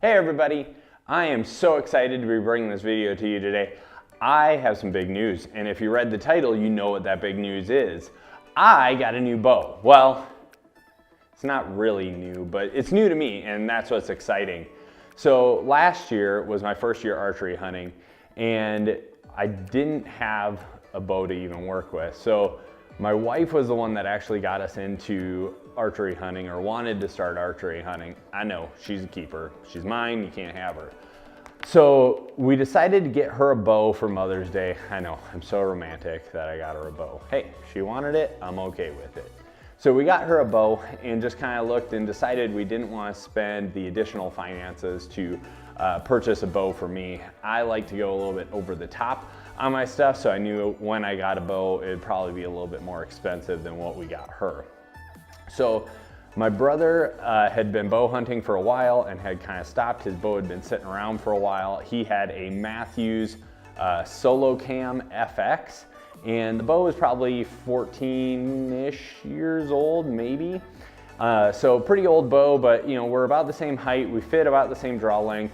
Hey everybody, I am so excited to be bringing this video to you today. I have some big news, and if you read the title, you know what that big news is. I got a new bow. Well, it's not really new, but it's new to me, and that's what's exciting. So last year was my first year archery hunting, and I didn't have a bow to even work with. So my wife was the one that actually got us into archery hunting, or wanted to start archery hunting. I know, she's a keeper. She's mine, you can't have her. So we decided to get her a bow for Mother's Day. I know, I'm so romantic that I got her a bow. Hey, she wanted it, I'm okay with it. So we got her a bow and just kind of looked and decided we didn't want to spend the additional finances to purchase a bow for me. I like to go a little bit over the top on my stuff, so I knew when I got a bow, it'd probably be a little bit more expensive than what we got her. So my brother had been bow hunting for a while and had kind of stopped. His bow had been sitting around for a while. He had a Mathews Solo Cam FX, and the bow was probably 14-ish years old, maybe. So pretty old bow, but you know, we're about the same height. We fit about the same draw length.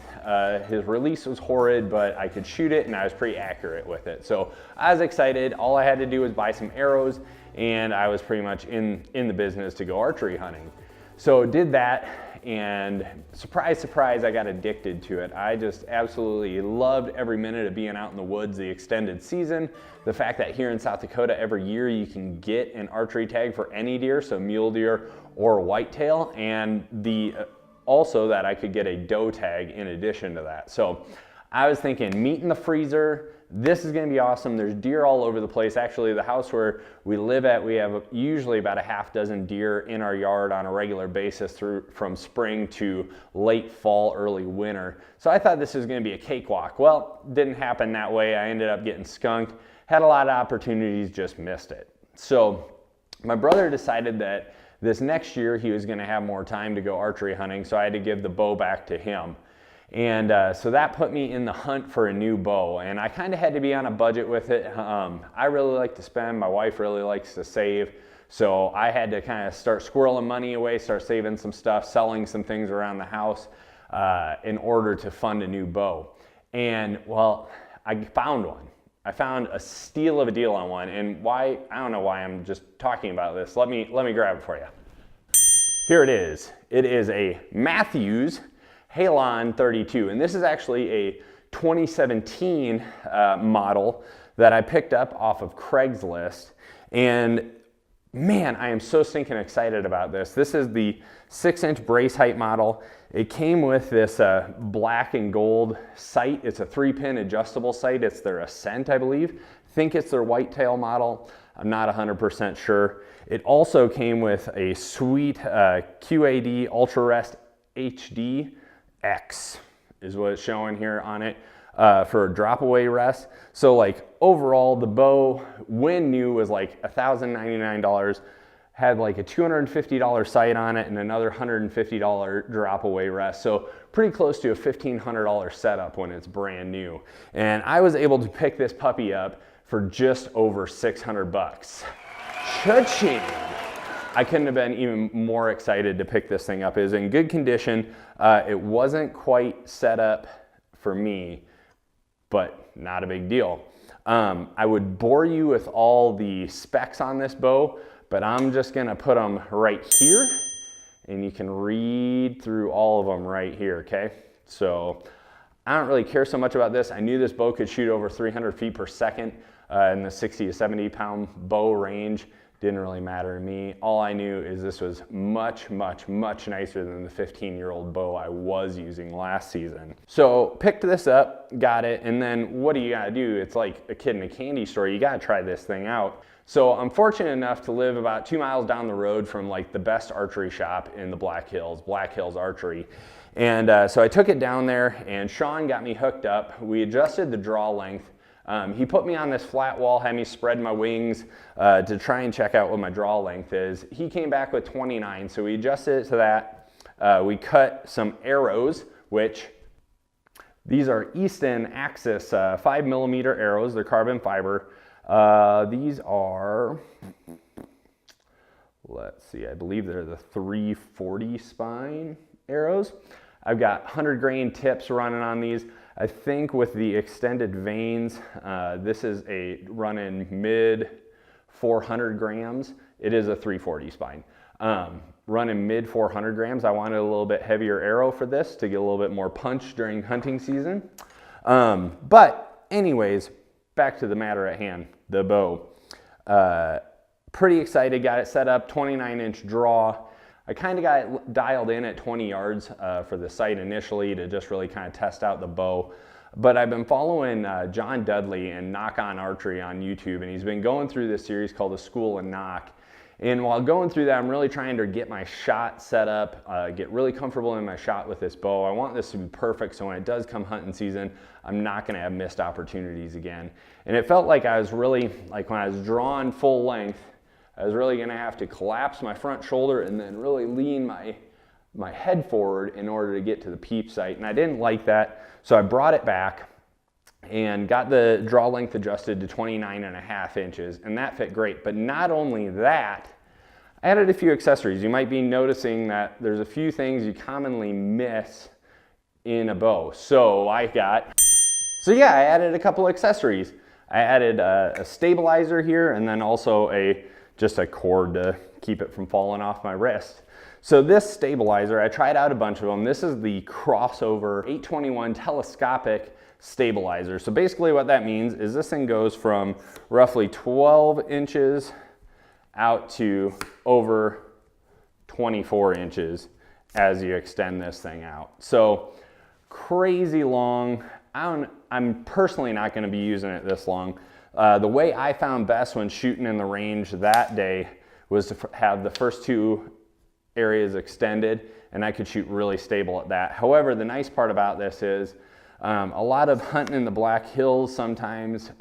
His release was horrid, but I could shoot it and I was pretty accurate with it. So I was excited. All I had to do was buy some arrows and I was pretty much in the business to go archery hunting. So did that, and surprise, surprise, I got addicted to it. I just absolutely loved every minute of being out in the woods, the extended season, the fact that here in South Dakota every year you can get an archery tag for any deer, so mule deer or whitetail, and also that I could get a doe tag in addition to that. So I was thinking, meat in the freezer, this is gonna be awesome. There's deer all over the place. Actually, the house where we live at, we have usually about a half dozen deer in our yard on a regular basis from spring to late fall, early winter. So I thought this was gonna be a cakewalk. Well, didn't happen that way. I ended up getting skunked. Had a lot of opportunities, just missed it. So my brother decided that this next year he was gonna have more time to go archery hunting, so I had to give the bow back to him. And so that put me in the hunt for a new bow, and I kind of had to be on a budget with it. I really like to spend, my wife really likes to save, so I had to kind of start squirreling money away, start saving some stuff, selling some things around the house in order to fund a new bow. And well, I found one. I found a steal of a deal on one, and why, I don't know why I'm just talking about this. Let me grab it for you. Here it is. It is a Mathews Halon 32, and this is actually a 2017 model that I picked up off of Craigslist, and man, I am so stinking excited about this. This is the 6-inch brace height model. It came with this black and gold sight. It's a 3-pin adjustable sight. It's their Ascent, I believe. I think it's their whitetail model. I'm not 100% sure. It also came with a sweet QAD Ultra Rest HD X is what it's showing here on it for a drop away rest. So like overall the bow when new was like $1,099, had like a $250 sight on it and another $150 drop away rest. So pretty close to a $1,500 setup when it's brand new. And I was able to pick this puppy up for just over 600 bucks. Cha-ching! I couldn't have been even more excited to pick this thing up. It was in good condition. It wasn't quite set up for me, but not a big deal. I would bore you with all the specs on this bow, but I'm just gonna put them right here, and you can read through all of them right here, okay? So I don't really care so much about this. I knew this bow could shoot over 300 feet per second in the 60 to 70 pound bow range. Didn't really matter to me. All I knew is this was much, much, much nicer than the 15-year-old bow I was using last season. So picked this up, got it, and then what do you gotta do? It's like a kid in a candy store. You gotta try this thing out. So I'm fortunate enough to live about 2 miles down the road from like the best archery shop in the Black Hills Archery. And so I took it down there, and Sean got me hooked up. We adjusted the draw length. He put me on this flat wall, had me spread my wings to try and check out what my draw length is. He came back with 29, so we adjusted it to that. We cut some arrows, which these are Easton Axis 5mm arrows. They're carbon fiber. These are, let's see, I believe they're the 340 spine arrows. I've got 100 grain tips running on these. I think with the extended vanes, this is a running mid 400 grams. It is a 340 spine. Running mid 400 grams. I wanted a little bit heavier arrow for this to get a little bit more punch during hunting season. But anyways, back to the matter at hand, the bow. Pretty excited, got it set up, 29-inch draw. I kind of got it dialed in at 20 yards for the sight initially to just really kind of test out the bow. But I've been following John Dudley and Nock On Archery on YouTube, and he's been going through this series called The School of Nock. And while going through that, I'm really trying to get my shot set up, get really comfortable in my shot with this bow. I want this to be perfect so when it does come hunting season, I'm not gonna have missed opportunities again. And it felt like I was really, like when I was drawing full length, I was really gonna have to collapse my front shoulder and then really lean my head forward in order to get to the peep sight. And I didn't like that, so I brought it back and got the draw length adjusted to 29.5 inches, and that fit great. But not only that, I added a few accessories. You might be noticing that there's a few things you commonly miss in a bow. So I added a couple accessories. I added a stabilizer here, and then also just a cord to keep it from falling off my wrist. So this stabilizer, I tried out a bunch of them. This is the crossover 821 telescopic stabilizer. So basically what that means is this thing goes from roughly 12 inches out to over 24 inches as you extend this thing out. So crazy long. I'm personally not going to be using it this long. The way I found best when shooting in the range that day was to have the first two areas extended, and I could shoot really stable at that. However, the nice part about this is a lot of hunting in the Black Hills sometimes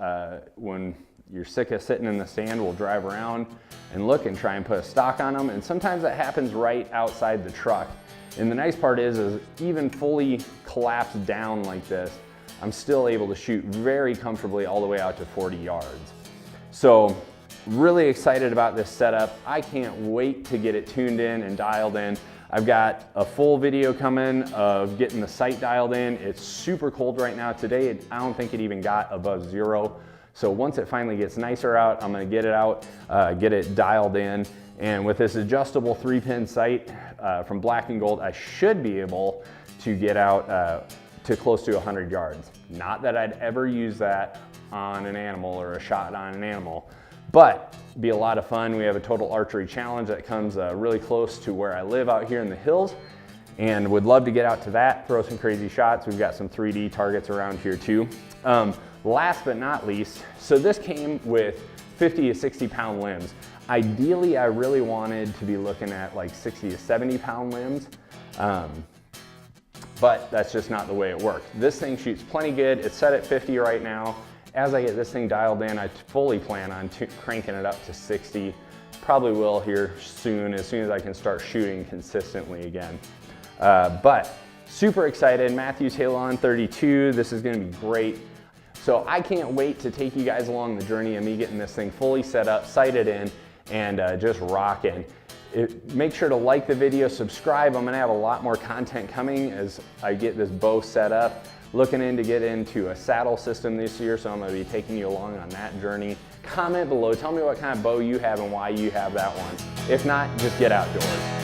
when you're sick of sitting in the sand, we'll drive around and look and try and put a stock on them, and sometimes that happens right outside the truck. And the nice part is even fully collapsed down like this, I'm still able to shoot very comfortably all the way out to 40 yards. So really excited about this setup. I can't wait to get it tuned in and dialed in. I've got a full video coming of getting the sight dialed in. It's super cold right now. Today, I don't think it even got above 0. So once it finally gets nicer out, I'm gonna get it out, get it dialed in. And with this adjustable 3-pin sight from Black and Gold, I should be able to get out to close to 100 yards. Not that I'd ever use that on an animal or a shot on an animal, but be a lot of fun. We have a total archery challenge that comes really close to where I live out here in the hills, and would love to get out to that, throw some crazy shots. We've got some 3D targets around here too. Last but not least, so this came with 50 to 60 pound limbs. Ideally, I really wanted to be looking at like 60 to 70 pound limbs, but that's just not the way it works. This thing shoots plenty good. It's set at 50 right now. As I get this thing dialed in, I fully plan on cranking it up to 60. Probably will here soon, as soon as I can start shooting consistently again. But super excited, Mathews Halon 32. This is gonna be great. So I can't wait to take you guys along the journey of me getting this thing fully set up, sighted in, and just rocking. Make sure to like the video, subscribe. I'm gonna have a lot more content coming as I get this bow set up. Looking to get into a saddle system this year, so I'm gonna be taking you along on that journey. Comment below, tell me what kind of bow you have and why you have that one. If not, just get outdoors.